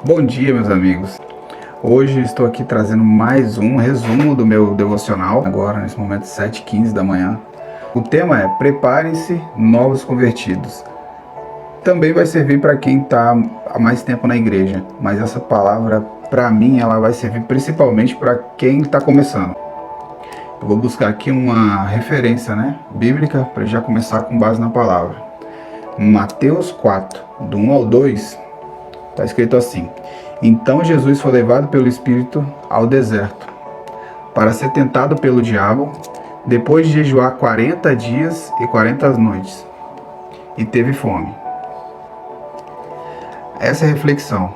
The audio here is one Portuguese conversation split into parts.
Bom dia, meus amigos. Hoje estou aqui trazendo mais um resumo do meu devocional, agora nesse momento 7h15 da manhã. O tema é Preparem-se, novos convertidos. Também vai servir para quem está há mais tempo na igreja, mas essa palavra, para mim, ela vai servir principalmente para quem está começando. Eu vou buscar aqui uma referência, bíblica, para já começar com base na palavra. Mateus 4, do 1 ao 2, está escrito assim: Então Jesus foi levado pelo Espírito ao deserto, para ser tentado pelo diabo, depois de jejuar 40 dias e 40 noites, e teve fome. Essa é a reflexão.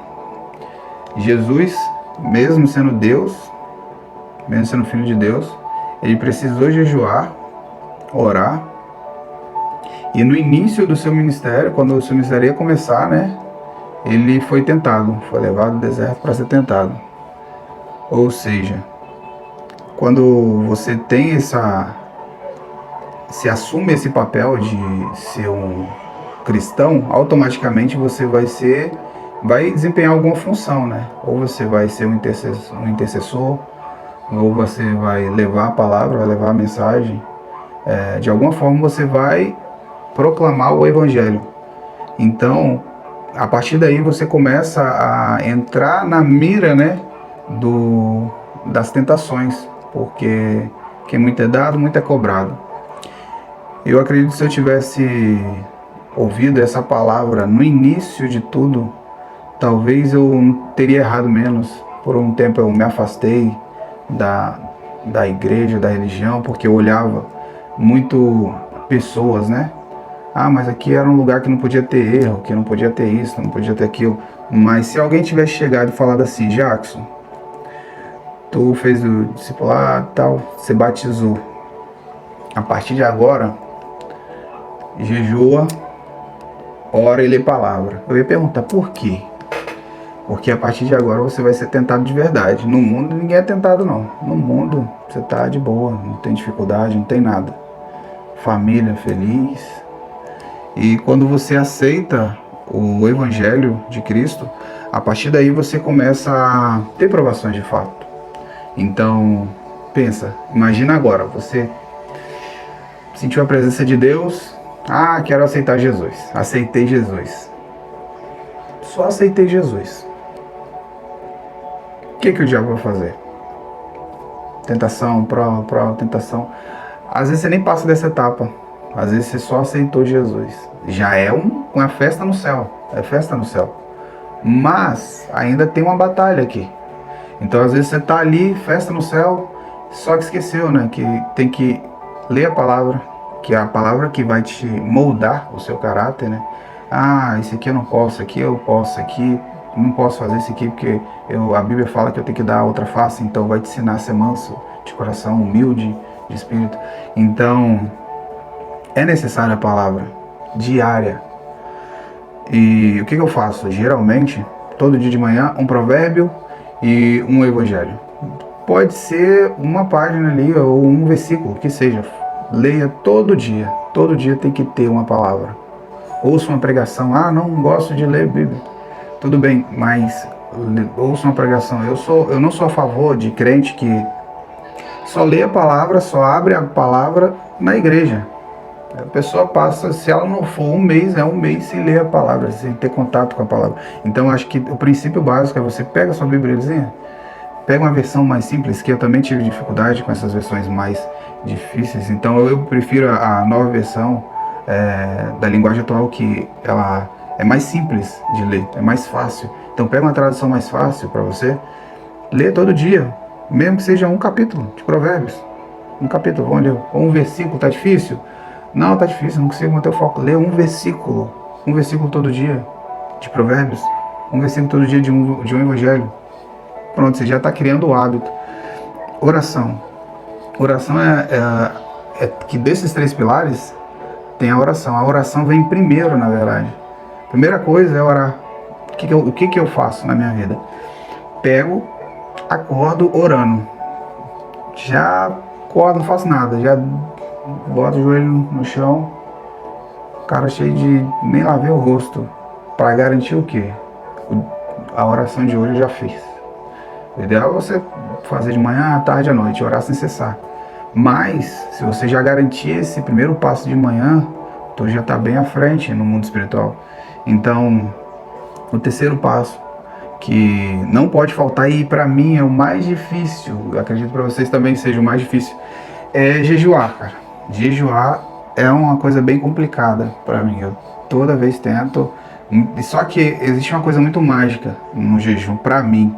Jesus, mesmo sendo Deus, mesmo sendo Filho de Deus, ele precisou jejuar, orar, e no início do seu ministério, quando o seu ministério ia começar, ele foi tentado, foi levado ao deserto para ser tentado. Ou seja, quando você tem se assume esse papel de ser um cristão, automaticamente você vai desempenhar alguma função, Ou você vai ser um intercessor, ou você vai levar a palavra, vai levar a mensagem. De alguma forma você vai proclamar o evangelho. Então, a partir daí você começa a entrar na mira, das tentações, porque quem muito é dado, muito é cobrado. Eu acredito que se eu tivesse ouvido essa palavra no início de tudo, talvez eu teria errado menos. Por um tempo eu me afastei da igreja, da religião, porque eu olhava muito pessoas, mas aqui era um lugar que não podia ter erro, que não podia ter isso, não podia ter aquilo. Mas se alguém tivesse chegado e falado assim: Jackson, tu fez o discipulado, tal, você batizou, a partir de agora, jejua, ora e lê palavra. Eu ia perguntar por quê? Porque a partir de agora você vai ser tentado de verdade. No mundo ninguém é tentado não. No mundo você tá de boa, não tem dificuldade, não tem nada. Família feliz. E quando você aceita o Evangelho de Cristo, a partir daí você começa a ter provações de fato. Então, imagina agora, você sentiu a presença de Deus, quero aceitar Jesus, aceitei Jesus. Só aceitei Jesus. O que o diabo vai fazer? Tentação, prova, tentação. Às vezes você nem passa dessa etapa. Às vezes você só aceitou Jesus. Já é uma festa no céu. É festa no céu. Mas ainda tem uma batalha aqui. Então às vezes você está ali, festa no céu, só que esqueceu, que tem que ler a palavra, que é a palavra que vai te moldar o seu caráter, esse aqui eu não posso, aqui eu posso, aqui não posso fazer isso aqui porque a Bíblia fala que eu tenho que dar outra face, então vai te ensinar a ser manso de coração, humilde de espírito. Então é necessária a palavra diária. E o que eu faço? Geralmente, todo dia de manhã, um provérbio e um evangelho. Pode ser uma página ali ou um versículo, que seja. Leia todo dia. Todo dia tem que ter uma palavra. Ouça uma pregação. Não gosto de ler Bíblia. Tudo bem, mas ouça uma pregação. Eu não sou a favor de crente que só lê a palavra, só abre a palavra na igreja. A pessoa passa, se ela não for um mês sem ler a palavra, sem ter contato com a palavra. Então acho que o princípio básico é você pega a sua Bíbliazinha, pega uma versão mais simples, que eu também tive dificuldade com essas versões mais difíceis. Então eu prefiro a nova versão da linguagem atual, que ela é mais simples de ler, é mais fácil. Então pega uma tradução mais fácil para você, lê todo dia, mesmo que seja um capítulo de Provérbios. Um capítulo, vamos ler, ou um versículo, tá difícil? Não, tá difícil, não consigo manter o foco. Lê um versículo todo dia de Provérbios, um versículo todo dia de um evangelho. Pronto, você já está criando o hábito. Oração. Oração é que desses 3 pilares tem a oração. A oração vem primeiro, na verdade. Primeira coisa é orar. O que eu faço na minha vida? Pego, acordo orando. Já acordo, não faço nada, já boto o joelho no chão, cara cheio de nem lavei o rosto, para garantir o quê? a oração de hoje eu já fiz. O ideal é você fazer de manhã, à tarde, à noite, orar sem cessar. Mas, se você já garantir esse primeiro passo de manhã, tu já está bem à frente no mundo espiritual. Então, o terceiro passo, que não pode faltar e para mim é o mais difícil, eu acredito para vocês também seja o mais difícil, é jejuar, cara. Jejuar é uma coisa bem complicada para mim. Eu toda vez tento, só que existe uma coisa muito mágica no jejum para mim.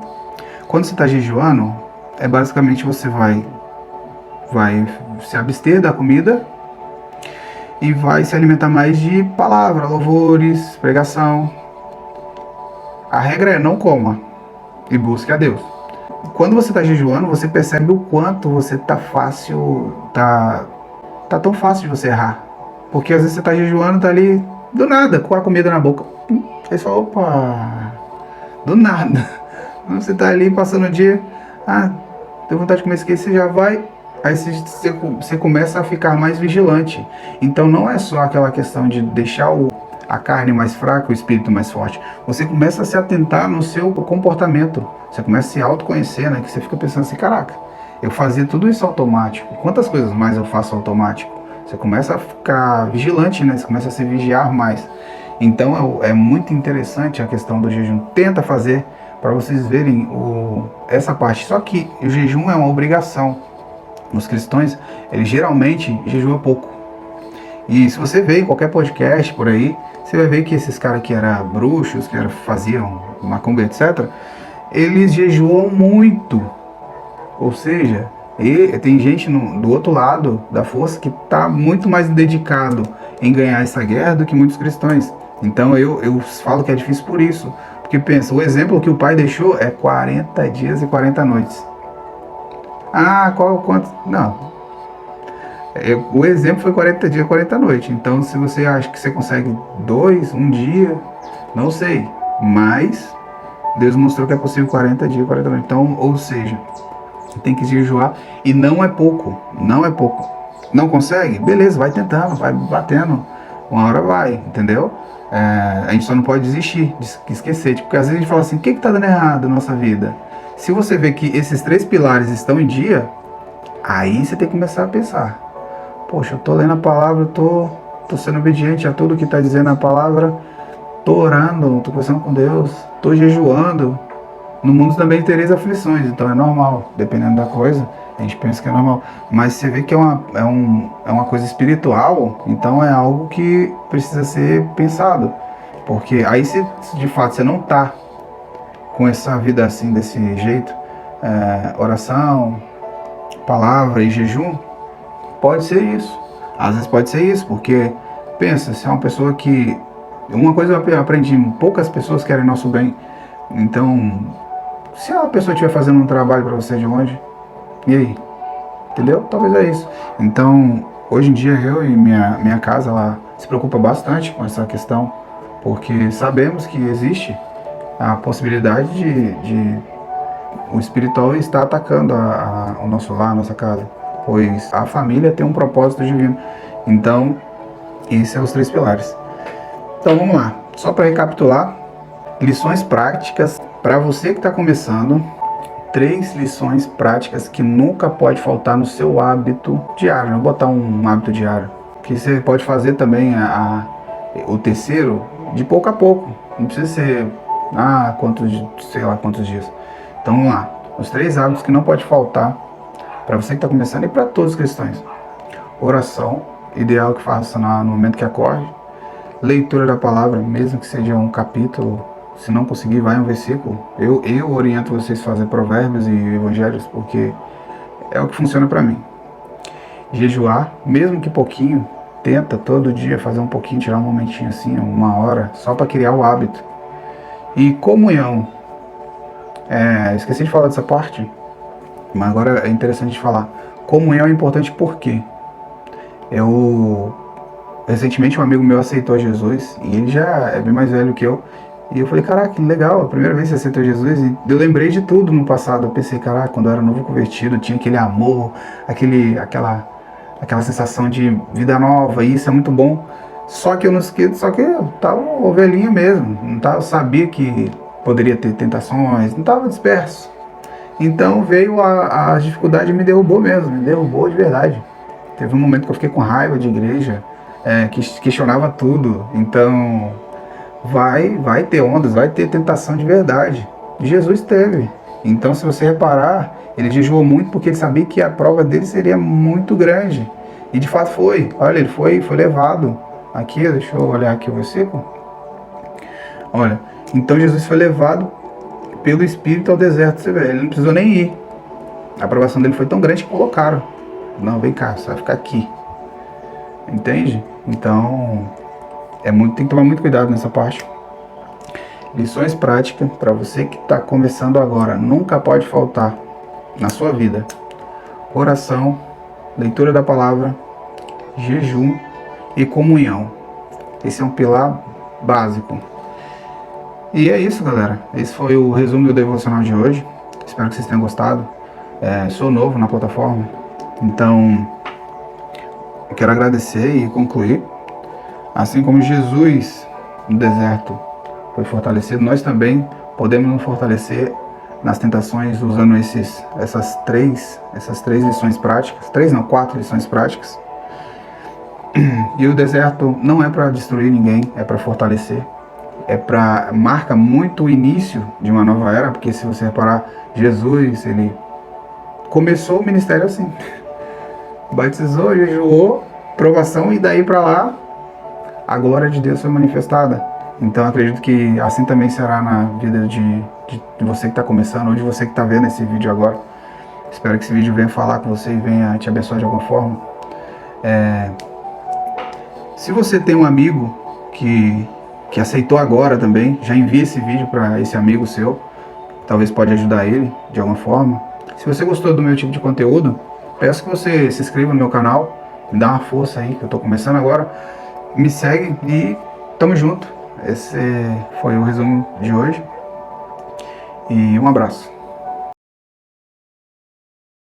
Quando você está jejuando, é basicamente você vai se abster da comida e vai se alimentar mais de palavra, louvores, pregação. A regra é não coma e busque a Deus. Quando você está jejuando, você percebe o quanto você tá tão fácil de você errar. Porque às vezes você está jejuando, tá ali do nada, com a comida na boca. Aí você fala, opa, do nada. Você tá ali passando o dia, deu vontade de comer isso aqui, você já vai. Aí você começa a ficar mais vigilante. Então não é só aquela questão de deixar a carne mais fraca, o espírito mais forte. Você começa a se atentar no seu comportamento. Você começa a se autoconhecer, né? Que você fica pensando assim, caraca, eu fazia tudo isso automático. Quantas coisas mais eu faço automático? Você começa a ficar vigilante, né? Você começa a se vigiar mais. Então é muito interessante a questão do jejum. Tenta fazer para vocês verem essa parte. Só que o jejum é uma obrigação. Os cristãos, eles geralmente jejuam pouco. E se você vê em qualquer podcast por aí, você vai ver que esses caras que eram bruxos, que faziam macumba, etc., eles jejuam muito. Ou seja, tem gente do outro lado da força que está muito mais dedicado em ganhar essa guerra do que muitos cristãos. Então eu falo que é difícil por isso. Porque pensa, o exemplo que o pai deixou é 40 dias e 40 noites. Quanto? Não. O exemplo foi 40 dias e 40 noites. Então, se você acha que você consegue um dia, não sei. Mas Deus mostrou que é possível 40 dias e 40 noites. Então, ou seja, tem que jejuar. E não é pouco. Não é pouco. Não consegue? Beleza, vai tentando, vai batendo. Uma hora vai, entendeu? A gente só não pode desistir, esquecer. Porque às vezes a gente fala assim, o que está dando errado na nossa vida? Se você vê que esses 3 pilares estão em dia, aí você tem que começar a pensar. Poxa, eu tô lendo a palavra, tô sendo obediente a tudo que está dizendo a palavra, tô orando, tô conversando com Deus, tô jejuando. No mundo também tereis aflições, então é normal, dependendo da coisa, a gente pensa que é normal. Mas você vê que é uma coisa espiritual, então é algo que precisa ser pensado. Porque aí se de fato você não tá com essa vida assim, desse jeito, oração, palavra e jejum, pode ser isso. Às vezes pode ser isso, porque pensa, se é uma pessoa que... Uma coisa eu aprendi, poucas pessoas querem nosso bem. Então, se a pessoa estiver fazendo um trabalho para você de longe, e aí? Entendeu? Talvez é isso. Então, hoje em dia eu e minha casa, ela se preocupa bastante com essa questão, porque sabemos que existe a possibilidade de o espiritual estar atacando o nosso lar, a nossa casa, pois a família tem um propósito divino. Então, esses são os 3 pilares. Então vamos lá, só para recapitular, lições práticas para você que está começando. 3 lições práticas que nunca pode faltar no seu hábito diário. Não botar um hábito diário, que você pode fazer também o terceiro de pouco a pouco. Não precisa ser sei lá quantos dias. Então vamos lá, os 3 hábitos que não pode faltar para você que está começando e para todos os cristãos. Oração, ideal que faça no momento que acorde. Leitura da palavra, mesmo que seja um capítulo. Se não conseguir, vai um versículo. Eu oriento vocês a fazer provérbios e evangelhos, porque é o que funciona para mim. Jejuar, mesmo que pouquinho, tenta todo dia fazer um pouquinho, tirar um momentinho assim, 1 hora, só para criar o hábito. E comunhão. Esqueci de falar dessa parte, mas agora é interessante de falar. Comunhão é importante por quê? Recentemente um amigo meu aceitou Jesus, e ele já é bem mais velho que eu. E eu falei, caraca, que legal, a primeira vez que você aceitou Jesus. E eu lembrei de tudo no passado. Eu pensei, caraca, quando eu era novo convertido, tinha aquele amor, aquela sensação de vida nova, e isso é muito bom. Só que eu tava ovelhinha mesmo, não tava, sabia que poderia ter tentações, não estava disperso. Então veio a dificuldade e me derrubou mesmo, me derrubou de verdade. Teve um momento que eu fiquei com raiva de igreja, que questionava tudo. Então vai ter ondas, vai ter tentação de verdade. Jesus teve. Então, se você reparar, ele jejuou muito porque ele sabia que a prova dele seria muito grande. E de fato foi. Olha, ele foi levado. Aqui, deixa eu olhar aqui o versículo. Olha, então Jesus foi levado pelo Espírito ao deserto. Você vê, ele não precisou nem ir. A aprovação dele foi tão grande que colocaram. Não, vem cá, você vai ficar aqui. Entende? Então, tem que tomar muito cuidado nessa parte. Lições práticas para você que está começando agora. Nunca pode faltar na sua vida: oração, leitura da palavra, jejum e comunhão. Esse é um pilar básico. E é isso, galera. Esse foi o resumo do devocional de hoje. Espero que vocês tenham gostado. Sou novo na plataforma, então eu quero agradecer e concluir. Assim como Jesus no deserto foi fortalecido, nós também podemos nos fortalecer nas tentações usando essas três lições práticas. 4 lições práticas. E o deserto não é para destruir ninguém, é para fortalecer. Marca muito o início de uma nova era, porque se você reparar, Jesus, ele começou o ministério assim. Batizou, jejuou, provação, e daí para lá a glória de Deus foi manifestada. Então acredito que assim também será na vida de você que está começando, ou de você que está vendo esse vídeo agora. Espero que esse vídeo venha falar com você e venha te abençoar de alguma forma. Se você tem um amigo que aceitou agora também, já envie esse vídeo para esse amigo seu. Talvez pode ajudar ele de alguma forma. Se você gostou do meu tipo de conteúdo, peço que você se inscreva no meu canal, me dá uma força aí, que eu estou começando agora. Me segue e tamo junto. Esse foi o resumo de hoje. E um abraço.